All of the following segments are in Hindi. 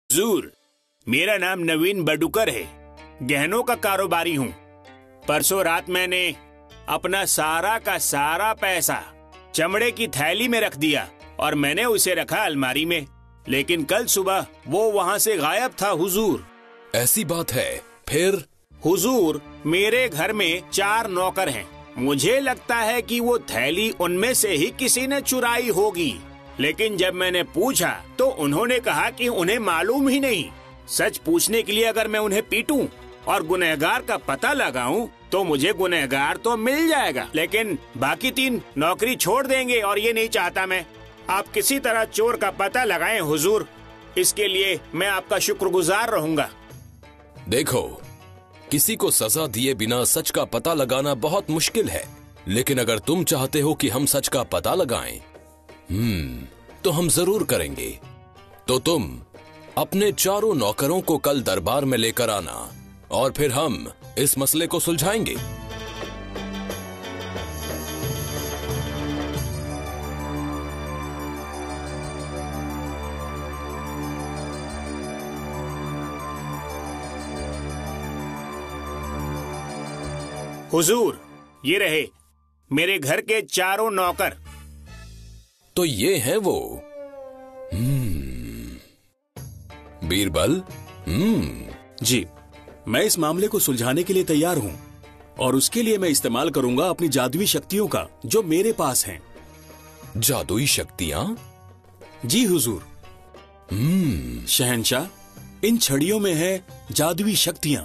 हुजूर, मेरा नाम नवीन बडूकर है। गहनों का कारोबारी हूँ। परसों रात मैंने अपना सारा का सारा पैसा चमड़े की थैली में रख दिया और मैंने उसे रखा अलमारी में, लेकिन कल सुबह वो वहाँ से गायब था हुजूर। ऐसी बात है? फिर? हुजूर, मेरे घर में 4 नौकर हैं। मुझे लगता है कि वो थैली उनमें से ही किसी ने चुराई होगी, लेकिन जब मैंने पूछा तो उन्होंने कहा कि उन्हें मालूम ही नहीं। सच पूछने के लिए अगर मैं उन्हें पीटूं और गुनहगार का पता लगाऊं तो मुझे गुनहगार तो मिल जाएगा, लेकिन बाकी 3 नौकरी छोड़ देंगे और ये नहीं चाहता मैं। आप किसी तरह चोर का पता लगाएं हुजूर, इसके लिए मैं आपका शुक्रगुजार रहूंगा। देखो, किसी को सजा दिए बिना सच का पता लगाना बहुत मुश्किल है, लेकिन अगर तुम चाहते हो कि हम सच का पता लगाएं, तो हम जरूर करेंगे। तो तुम अपने 4 नौकरों को कल दरबार में लेकर आना और फिर हम इस मसले को सुलझाएंगे। हुजूर, ये रहे मेरे घर के 4 नौकर। तो ये है वो। बीरबल। जी, मैं इस मामले को सुलझाने के लिए तैयार हूँ और उसके लिए मैं इस्तेमाल करूंगा अपनी जादुई शक्तियों का जो मेरे पास हैं। जादुई शक्तियाँ? जी हुजूर। शहंशाह, इन छड़ियों में है जादुई शक्तियाँ।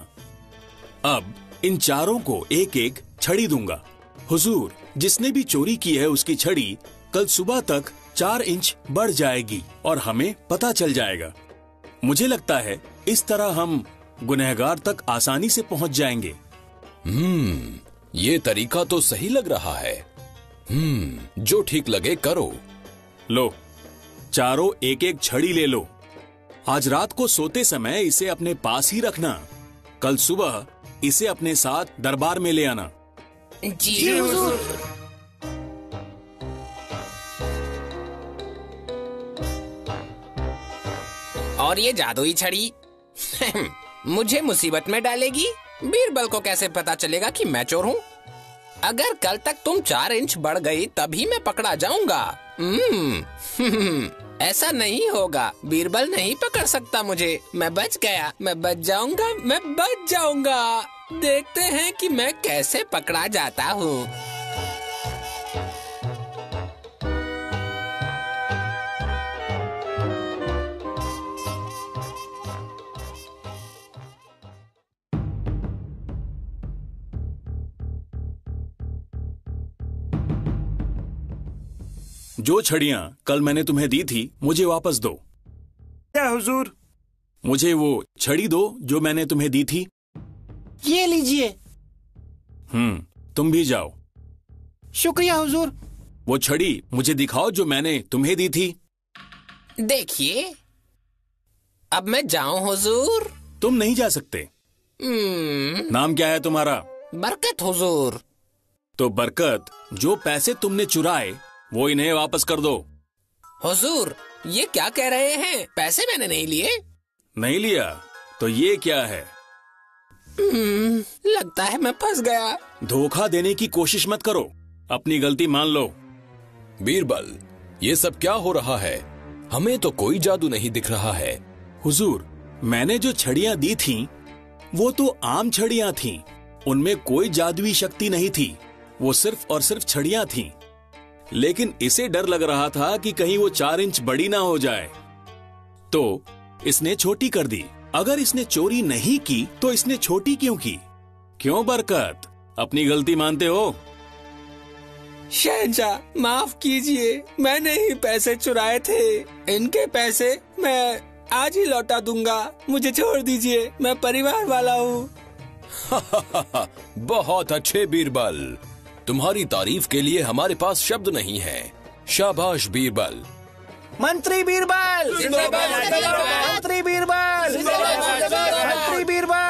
अब इन 4 को एक एक छड़ी दूंगा। हुजूर, जिसने भी चोरी की है उसकी छड़ी कल सुबह तक 4 इंच बढ़ जाएगी और हमें पता चल जाएगा। मुझे लगता है इस तरह हम गुनहगार तक आसानी से पहुंच जाएंगे। ये तरीका तो सही लग रहा है। जो ठीक लगे करो। लो, 4 एक एक छड़ी ले लो। आज रात को सोते समय इसे अपने पास ही रखना। कल सुबह इसे अपने साथ दरबार में ले आना। जी हुजूर। और ये जादुई छड़ी मुझे मुसीबत में डालेगी। बीरबल को कैसे पता चलेगा कि मैं चोर हूँ? अगर कल तक तुम 4 इंच बढ़ गई तभी मैं पकड़ा जाऊंगा। ऐसा नहीं होगा, बीरबल नहीं पकड़ सकता मुझे। मैं बच गया, मैं बच जाऊंगा, मैं बच जाऊंगा। देखते हैं कि मैं कैसे पकड़ा जाता हूँ। जो छड़ियाँ कल मैंने तुम्हें दी थी मुझे वापस दो। क्या हुजूर? मुझे वो छड़ी दो जो मैंने तुम्हें दी थी। ये लीजिए। तुम भी जाओ। शुक्रिया हुजूर। वो छड़ी मुझे दिखाओ जो मैंने तुम्हें दी थी। देखिए, अब मैं जाऊं हुजूर? तुम नहीं जा सकते। नाम क्या है तुम्हारा? बरकत हुजूर। तो बरकत, जो पैसे तुमने चुराए वो इन्हें वापस कर दो। हुजूर, ये क्या कह रहे हैं? पैसे मैंने नहीं लिए। नहीं लिया? तो ये क्या है? लगता है मैं फंस गया। धोखा देने की कोशिश मत करो, अपनी गलती मान लो। बीरबल, ये सब क्या हो रहा है? हमें तो कोई जादू नहीं दिख रहा है। हुजूर, मैंने जो छड़ियाँ दी थीं, वो तो आम छड़ियाँ थीं। उनमें कोई जादुई शक्ति नहीं थी। वो सिर्फ और सिर्फ छड़ियाँ थीं। लेकिन इसे डर लग रहा था कि कहीं वो 4 इंच बड़ी ना हो जाए, तो इसने छोटी कर दी। अगर इसने चोरी नहीं की तो इसने छोटी क्यों की? क्यों बरकत, अपनी गलती मानते हो? शहंशाह, माफ कीजिए, मैंने ही पैसे चुराए थे। इनके पैसे मैं आज ही लौटा दूंगा। मुझे छोड़ दीजिए, मैं परिवार वाला हूँ। बहुत अच्छे बीरबल, तुम्हारी तारीफ के लिए हमारे पास शब्द नहीं है। शाबाश बीरबल। मंत्री बीरबल जिंदाबाद। मंत्री बीरबल जिंदाबाद। मंत्री बीरबल